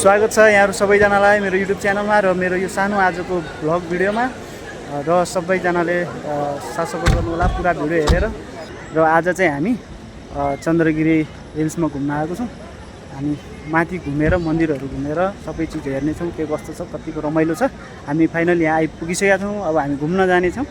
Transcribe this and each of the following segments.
स्वागत छ यहाँहरु सबैजनालाई मेरो युट्युब च्यानलमा र मेरो यो सानो आजको भ्लग भिडियोमा र सबैजनाले साथ सपोर्ट गर्नु होला पुरा भिडियो हेरेर र आज चाहिँ हामी चन्द्रगिरी हिल्समा घुम्न आएको छौं। हामी माथि घुमेर मन्दिरहरु घुमेर सबै चीज हेर्ने छौं के कस्तो छ कतिको रमाइलो छ। हामी फाइनली यहाँ आइपुगिसकेका छौं। अब हामी घुम्न जाने छौं।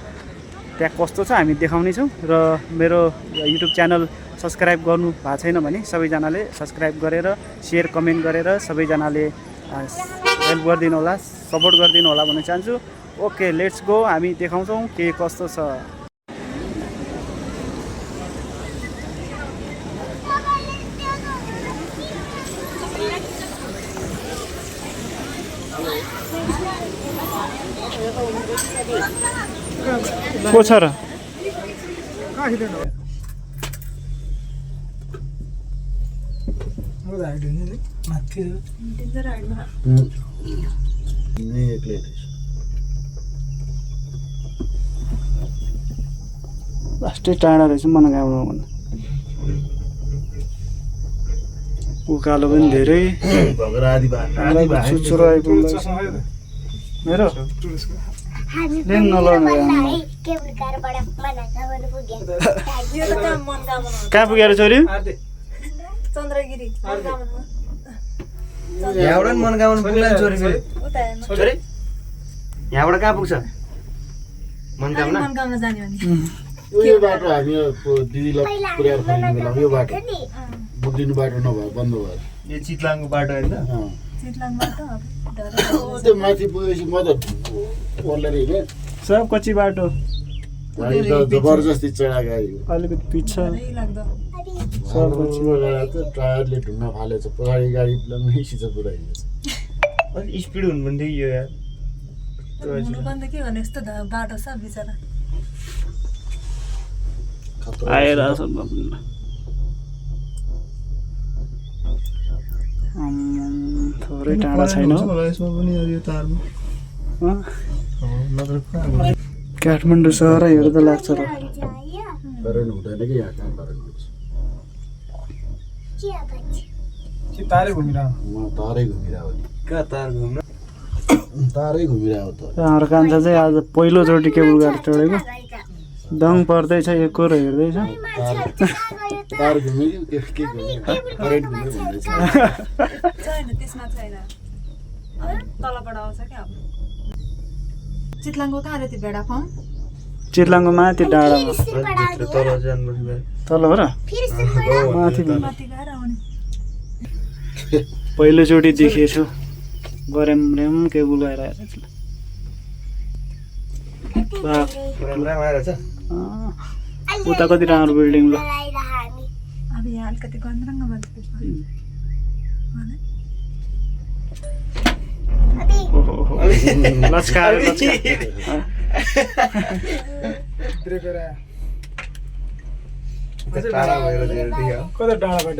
त्यहाँ कस्तो छ हामी देखाउने छौं र मेरो युट्युब च्यानल सब्स्क्राइब गर्नु भएको छैन भने सबैजनाले सब्स्क्राइब गरेर शेयर कमेन्ट गरेर सबैजनाले हेल्प गरिदिनु होला सपोर्ट गरिदिनु होला भन्न चाहन्छु। ओके लेट्स गो हामी देखाउँछौं के कस्तो छ। को छ र लास्टै टाढा रहेछ मनोकामना भन्दा उकालो पनि धेरै छुच्चुरो आइपुग्दैछ मेरो लेन नलाउनु कहाँ पुगेर छोरी चन्द्रगिरी यहाँबाट मनकामना पुग्ला छोरी छोरी यहाँबाट कहाँ पुग्छ मनकामना जाने भने यो बाटो हामी दिदीलाई पुर्याएर फर्किने बेला यो बाटो बुझ्दिनु बाटो नभए बन्द भयो। यो चितलाङको बाटो हैन चितलाङबाट त्यो माथि पुगेपछि म त ओर्लेर हिँडेँ। सब कच्ची बाटो गाडी त जबरजस्ती चढा गाडी अलिकति पिछा लाग्दो सब टायरले ढुङ्गा फालेछ पछाडि गाडी लम्मै सिधो पुऱ्याइदिएछ। अलि स्पिड हुनु पनि थियो यार हुनुपर्ने के भने यस्तो बाटो छ बिचरा आइरहेछ थोरै टाढा छैन यसमा पनि यो तारमा नत्र काठमाडौँ सहर हेर्दा लाग्छ र करेन्ट हुँदैन कि यहाँ कहाँ करेन्ट हुन्छ। तारै घुमिरह म तारै घुमिरहेको नि कहाँ तार घुम्न तारै घुमिरहेको त हाम्रो कान्छा चाहिँ आज पहिलोचोटि केबल गाडी चढेको दङ पर्दैछ एकोर हेर्दैछ तार घुम्यो कि के घुम्यो करेन्ट घुम्यो भन्दैछ। छैन त्यसमा छैन तलबाट आउँछ क्या अब चितलाङको कहाँ रे त्यो भेडा फर्म चितलाङको माथि डाँडामा तल जानुपर्छ तल हो र माथि माथि गएर आउने पहिलोचोटि देखेछु गरेम रेम केबुल आइरहेको राम्रो आएर छ उता कति राम्रो बिल्डिङ ल अब यहाँ अलिकति गन्धरङ्ग भन्छ लस्कार टाढा भएर देखियो कता डाँडाबाट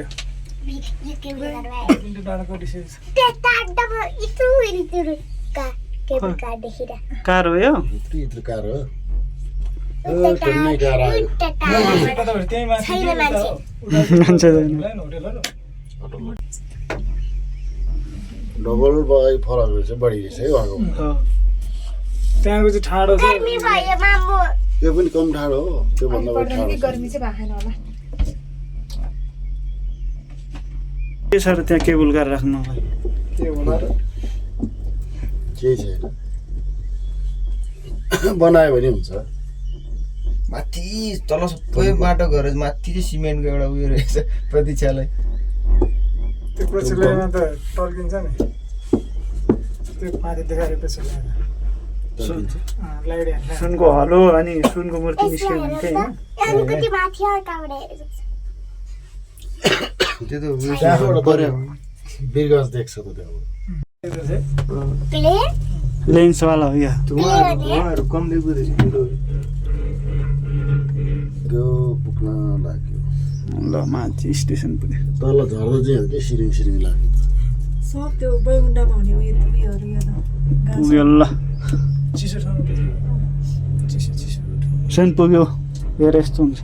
कार हो यो यत्रो कार हो टन्नै कार आयो मान्छे डबल फरक रहेछ बढी रहेछ है उहाँको त्यहाँको चाहिँ ठाडो छ यो पनि कम ठाडो हो त्योभन्दा बढी ठाडो छ। गर्मी चाहिँ भएन होला के छ र त्यहाँ केबुल कार राख्नु केही छैन बनायो भने हुन्छ। माथि तल सबै बाटो गरेर माथि चाहिँ सिमेन्टको एउटा उयो रहेछ प्रतीक्षालय त्यो पछिल्लोमा त टर्किन्छ नि त्यो माथि देखाएर पछि सुनको हलो अनि सुनको मूर्ति निस्क्यो भने चाहिँ त्यो त त्यहाँबाट पऱ्यो बिरगज देख्छ त त्यहाँबाट लेन्सवाला हो या उहाँहरू कम देख्दो रहेछ त्यो पुग्न लाग्यो ल माथि स्टेसन पुग्यो तल झर्दा चाहिँ हो कि सिरिङ सिरिङ लाग्यो सब त्यो बैगुन्डामा हुने उयोहरू यो त पुग्यो ल सेन पुग्यो हेर यस्तो हुन्छ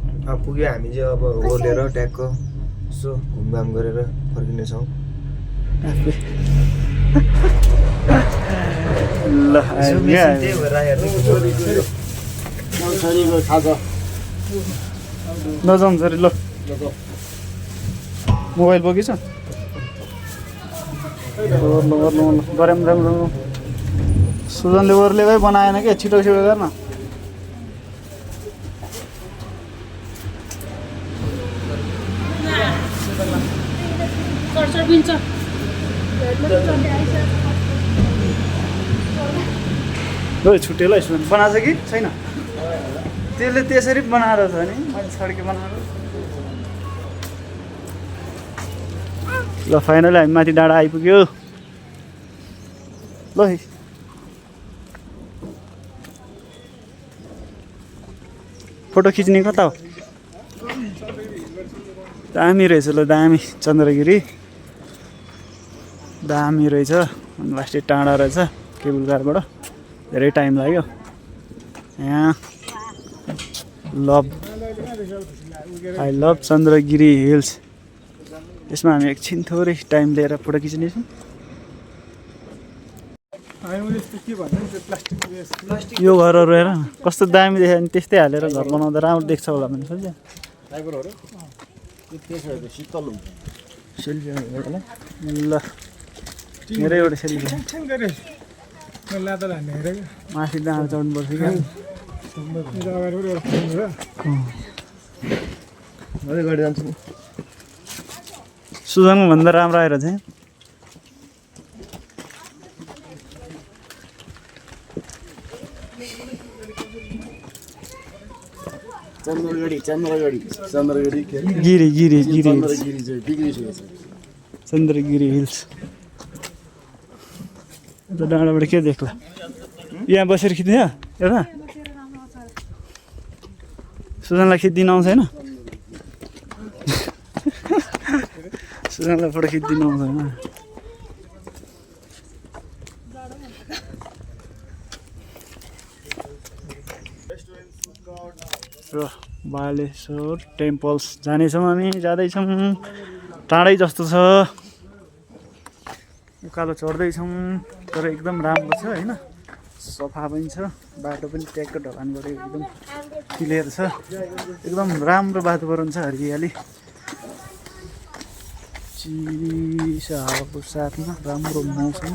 पुग्यो हामी चाहिँ अब ओर्लेर ट्याक्क यसो घुमघाम गरेर फर्किनेछौँ आफै ल आइपुग्यो, त्यही भएर हेर्नु छोरीको खाजा नजाउँ छोरी ल मोबाइल बोकेछ गरौँ सुजनले ओर्लेकै बनाएन क्या छिटो छिटो गर्न ल छुट्यो ल सुजन बनाएको छ कि छैन त्यसले त्यसरी बनाएर छ नि मैले छड्के बनाएर ल फाइनली हामी माथि डाँडा आइपुग्यो ल है फोटो खिच्ने कता हो दामी रहेछ ल दामी चन्द्रगिरी दामी रहेछ लास्टै टाढा रहेछ केबुल कारबाट धेरै टाइम लाग्यो यहाँ आई लभ चन्द्रगिरी हिल्स यसमा हामी एकछिन थोरै टाइम लिएर फोटो खिच्नेछौँ यो घरहरू हेर कस्तो दामी देख्यो भने त्यस्तै हालेर घर बनाउँदा राम्रो देख्छ होला भने सोध्छ सेल्फी ल मेरै एउटा सेल्फी माथि डाँडा चढ्नुपर्छ क्या सुजनको भन्दा राम्रो आएर चाहिँ चन्द्रगिरी गिरी गिरी गिरी चन्द्रगिरी चाहिँ बिग्रिसकेको छ चन्द्रगिरी हिल्स यता डाँडाबाट के देख्ला यहाँ बसेर खिच्ने यता सुजनलाई खिचिदिनु आउँछ होइन सुजनलाई फोटो खिचिदिनु आउँछ होइन र बालेश्वर टेम्पल्स जानेछौँ हामी जाँदैछौँ टाढै जस्तो छ उकालो चढ्दैछौँ तर एकदम राम्रो छ होइन सफा पनि छ बाटो पनि ट्याकको ढलानबाट एकदम क्लियर छ एकदम राम्रो वातावरण छ हरियाली चिसो हावाको साथमा राम्रो मौसम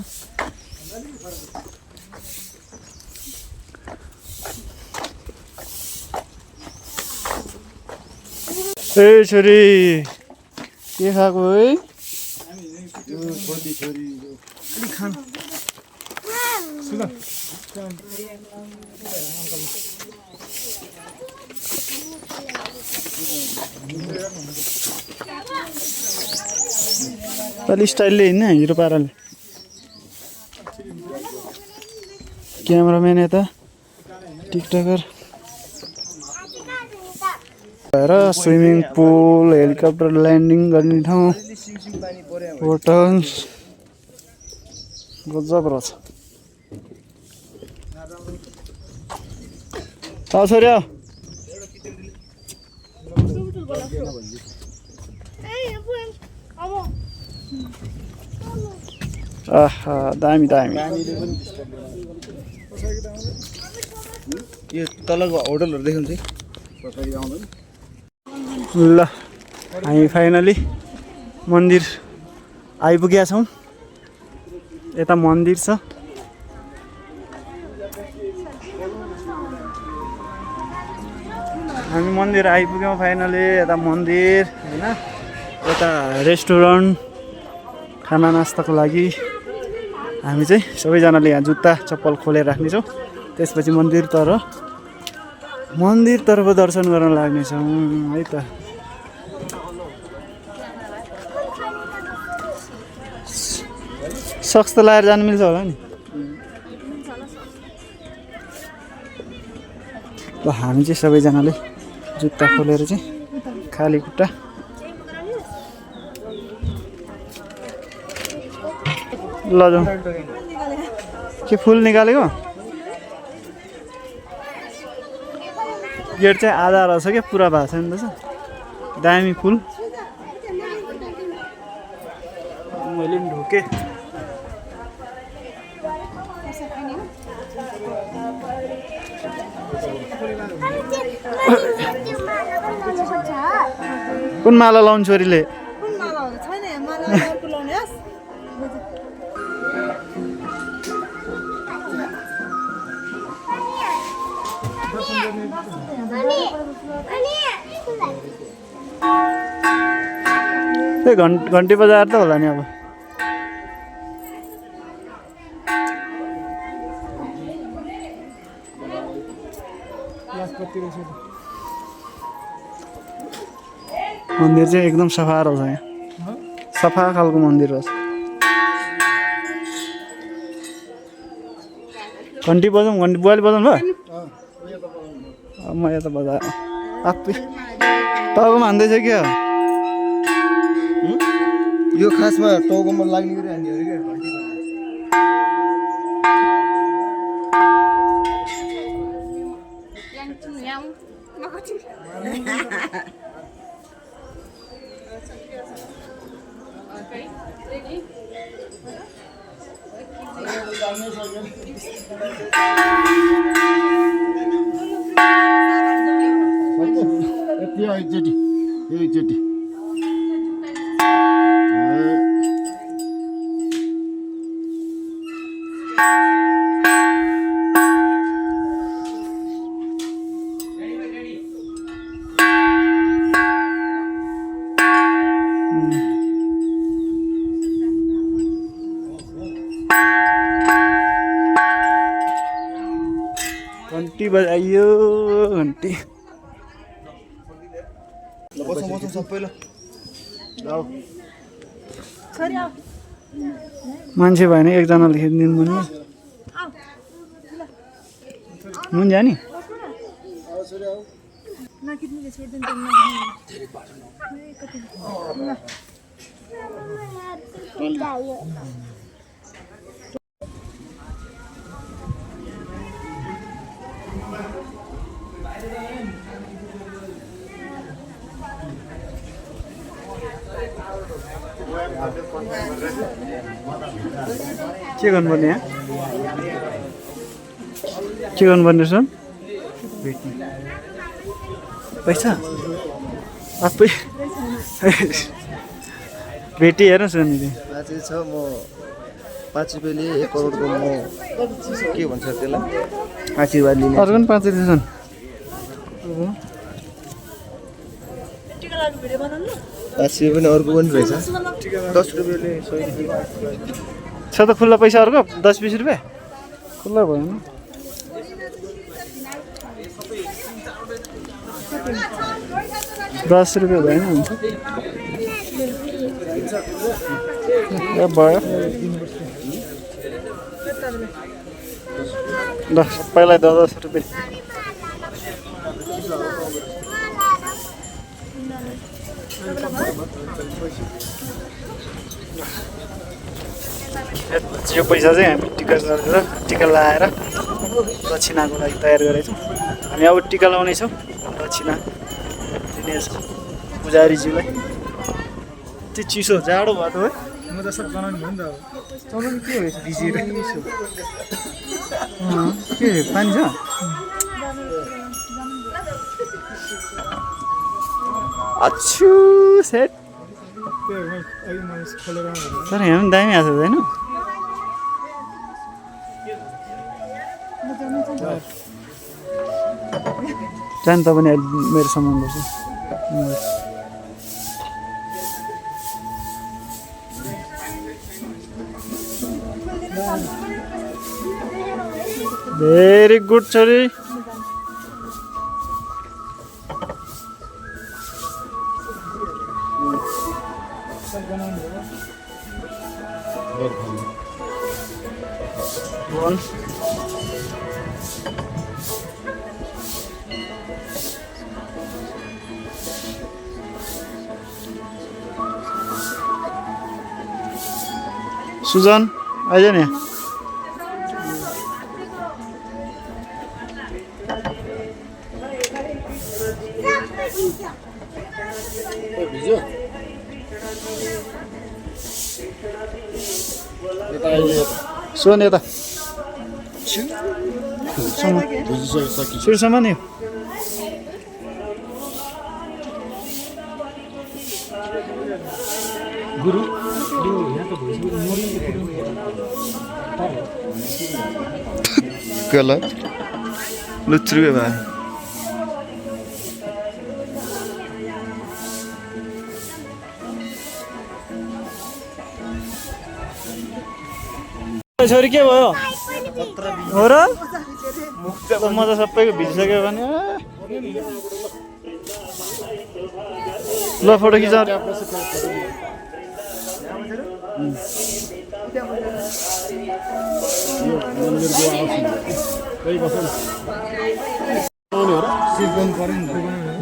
ए छोरी के खाएको है अलि स्टाइलले हिँड्ने हिरो पाराले क्यामेराम्यान यता टिकटकर र स्विमिङ पुल हेलिकप्टर ल्यान्डिङ गर्ने ठाउँ होटल गजब रहेछ छोरी आहा दामी दामी यो तलको होटलहरू देख्नु चाहिँ ल हामी फाइनली मन्दिर आइपुगेका छौँ यता मन्दिर छ हामी मन्दिर आइपुग्यौँ फाइनली यता मन्दिर होइन यता रेस्टुरेन्ट खाना नास्ताको लागि हामी चाहिँ सबैजनाले यहाँ जुत्ता चप्पल खोलेर राख्नेछौँ त्यसपछि मन्दिरतर्फ दर्शन गर्न लाग्नेछौँ है त सक्स त लाएर जानु मिल्छ होला नि ल हामी चाहिँ सबैजनाले जुत्ता खोलेर चाहिँ खाली खुट्टा ल जाउँ के फुल निकालेको गेट चाहिँ आधा रहेछ क्या पुरा भएको छैन रहेछ दामी फुल मैले पनि ढोकेँ कुन माला लाउनु छोरीले कुन माला हो छैन यहाँ माला अर्को लाउने होस् घन्टी बजाएर त होला नि अब मन्दिर चाहिँ एकदम सफा रहेछ यहाँ सफा खालको मन्दिर रहेछ घन्टी बजाउँ घन्टी बुवाले बजाउनु भयो म यता बजाएर आप्पै तपाईँको मान्दैछ क्या यो खासमा टाउकोमा लाग्ने गरी हान्ने अरे क्या घन्टी एकचोटि घन्टी बजाइयो घन्टी बसौँ सबै ल छोरी आऊ मान्छे भएन एकजनाले खिचिदिनु पर्ने हुन्छ नि नकिन्ने छोड्दिनु के गर्नुपर्ने यहाँ के गर्नुपर्ने सर पैसा आफै भेटी हेर्नुहोस् न नि बाँचे छ म 5 रुपियाँले 1 करोडको म के भन्छ त्यसलाई आशीर्वाद लिने अर्को पनि 5 रुपियाँ छन् टिका लागि भिडियो बनाउनु 5 रुपियाँ पनि अर्को पनि रहेछ 10 रुपियाँले 100 रुपियाँ छ त खुल्ला पैसा अर्को 10-20 रुपियाँ खुल्ला भएन 10 रुपियाँ भएन हुन्छ ए भयो ल सबैलाई 10 रुपियाँ यो पैसा चाहिँ हामी टिका गरेर टिका लगाएर दक्षिणाको लागि तयार गरेछौँ हामी अब टिका लगाउनेछौँ दक्षिणा दिनेछौँ पुजारीज्यूलाई त्यो चिसो जाडो भयो त है म त सब बनाउने हो नि त अब चलाउनु के हो भिजेर के पानी छ अच्छु सेट तर यहाँ पनि दामी आएको छ होइन जानु त पनि अहिले मेरो सामान गर्छ भेरी गुड छोरी One. सुजन आइज नि भिज्यो सुन यता सुरुसम्म नि गुरु कला लुच्रुके भाइ छोरी के भयो हो र म त सबैको भिजिसक्यो भने ल फोटो खिच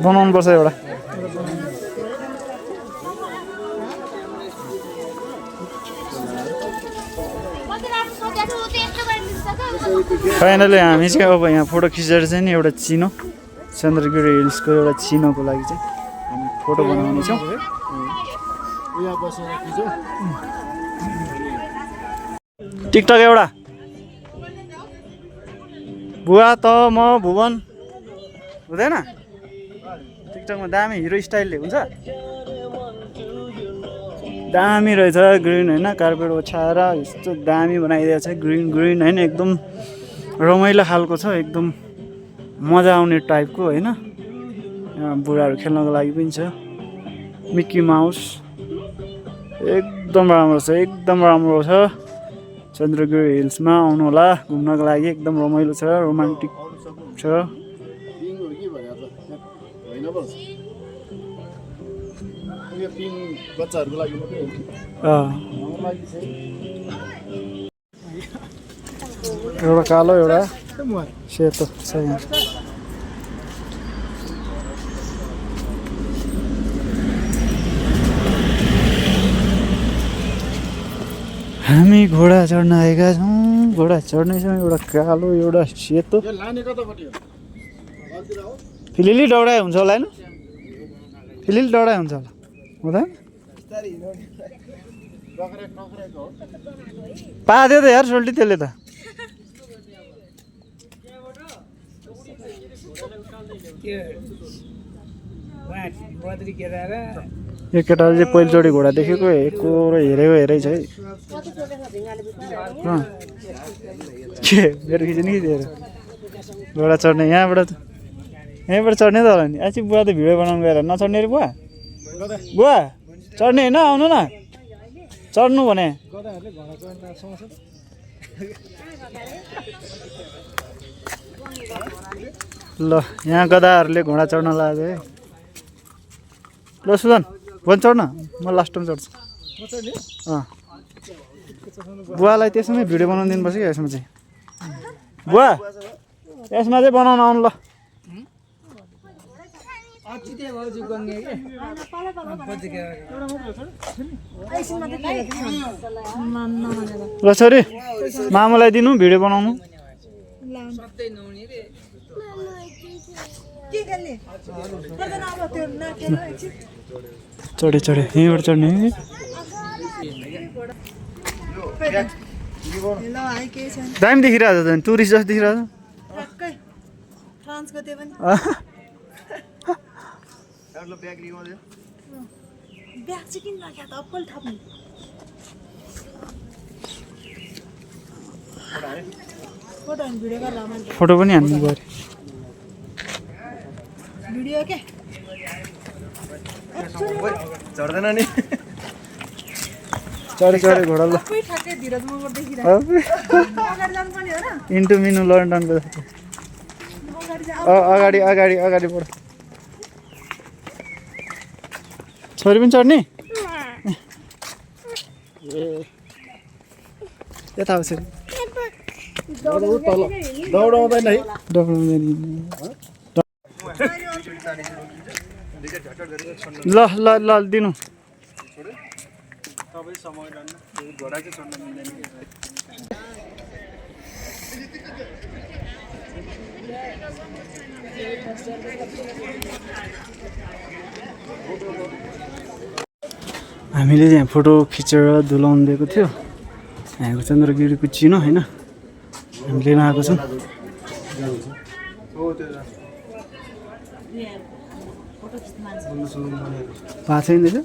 बनाउनु पर्छ एउटा फाइनली हामी चाहिँ अब यहाँ फोटो खिचेर चाहिँ नि एउटा चिनो चन्द्रगिरी हिल्सको एउटा चिनोको लागि चाहिँ हामी फोटो बनाउनेछौँ टिकटक एउटा बुवा त म भुवन हुँदैन टिकटकमा दामी हिरो स्टाइलले हुन्छ दामी रहेछ ग्रिन होइन कार्पेट ओछ्याएर यस्तो दामी बनाइदिएको छ ग्रिन ग्रिन होइन एकदम रमाइलो खालको छ एकदम मजा आउने टाइपको होइन बुढाहरू खेल्नको लागि पनि छ मिक्की माउस एकदम राम्रो छ चन्द्रगिरी हिल्समा आउनु होला घुम्नको लागि एकदम रमाइलो छ रोमान्टिक छ बच्चाहरूको लागि मात्रै एउटा कालो एउटा सेतो छ यहाँ हामी घोडा चढ्न आएका छौँ घोडा चढ्नेछौँ एउटा कालो एउटा सेतो फिलिली डौडाइ हुन्छ होला होइन फिलिली डौडाइ हुन्छ होला हुँदैन पादियो त यार सोल्टी त्यसले त यो केटाले चाहिँ पहिलोचोटि घोडा देखेको हेरेको हेरै छ है के मेरो खिच्ने कि दिएर घोडा चढ्ने यहाँबाट चढ्ने त होला नि आछि बुवा त भिडियो बनाउनु गएर नचढ्ने रे बुवा बुवा चढ्ने होइन आउनु न चढ्नु भने ल यहाँ गधाहरूले घोडा चढ्न लाग्यो है ल सुजन भन चढ्न म लास्ट टाइम चढ्छु बुवालाई त्यसमै भिडियो बनाउनु दिनुपर्छ कि यसमा चाहिँ बुवा यसमा चाहिँ बनाउनु आउनु ल ल छोरी मामुलाई दिनु भिडियो बनाउनु चढे यहीँबाट चढ्ने दामी देखिरहेको छ टुरिस्ट जस्तो देखिरहेको फोटो पनि हान्नु गऱ्यो भिडियो के चढ्दैन नि चढे घोडा ल इन्टु मिनु लन्डनको अगाडि बढ छोरी पनि चढ्ने यता आउँछ दौडाउँदैन है ल दिनु हामीले यहाँ फोटो खिचेर धुलाउनु दिएको थियो यहाँको चन्द्रगिरीको चिनो होइन हामी लिन आएको छौँ पाएको छैन दाजु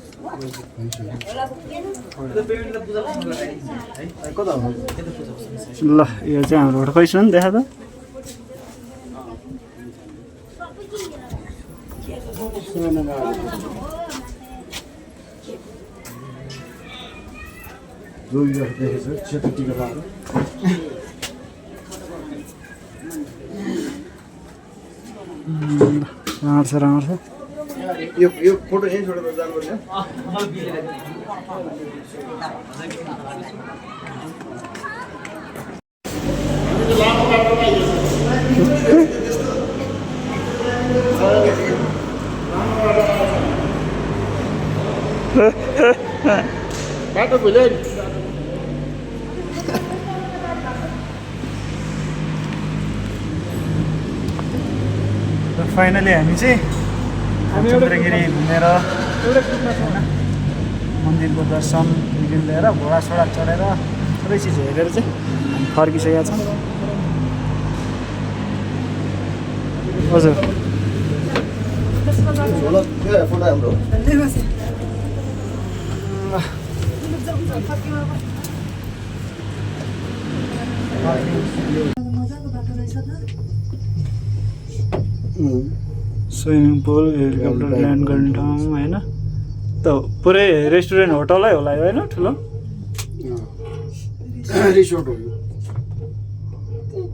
ल यो चाहिँ हाम्रो फोटो खै सुन देखा त राम्रो छ यो फोटो यहीँ छोडेर जानुपर्छ बाटो भुल्यो नि फाइनली हामी चाहिँ चन्द्रगिरी घुमेर मन्दिरको दर्शनदेखि लिएर घोडासोडा चढेर सबै चिज हेरेर चाहिँ हामी फर्किसकेका छौँ हजुर फोटो हाम्रो स्विमिङ पुल हेलिकप्टर ल्यान्ड गर्ने ठाउँ होइन त पुरै रेस्टुरेन्ट होटलै होला यो होइन ठुलो रिसोर्ट हो यो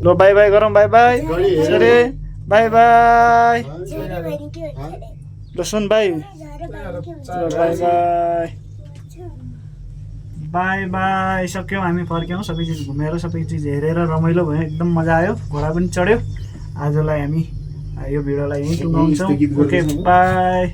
ल बाई बाई गरौँ बाई बाई अरे बाई बाई ल सुन bye bye bye bye bye सक्यौँ हामी फर्क्यौँ सबै चिज घुमेर सबै चिज हेरेर रमाइलो भयो एकदम मजा आयो घोडा पनि चढ्यो आजलाई हामी यो भिडियोलाई यहीँ टुङ्गाउँछौँ ओके बाई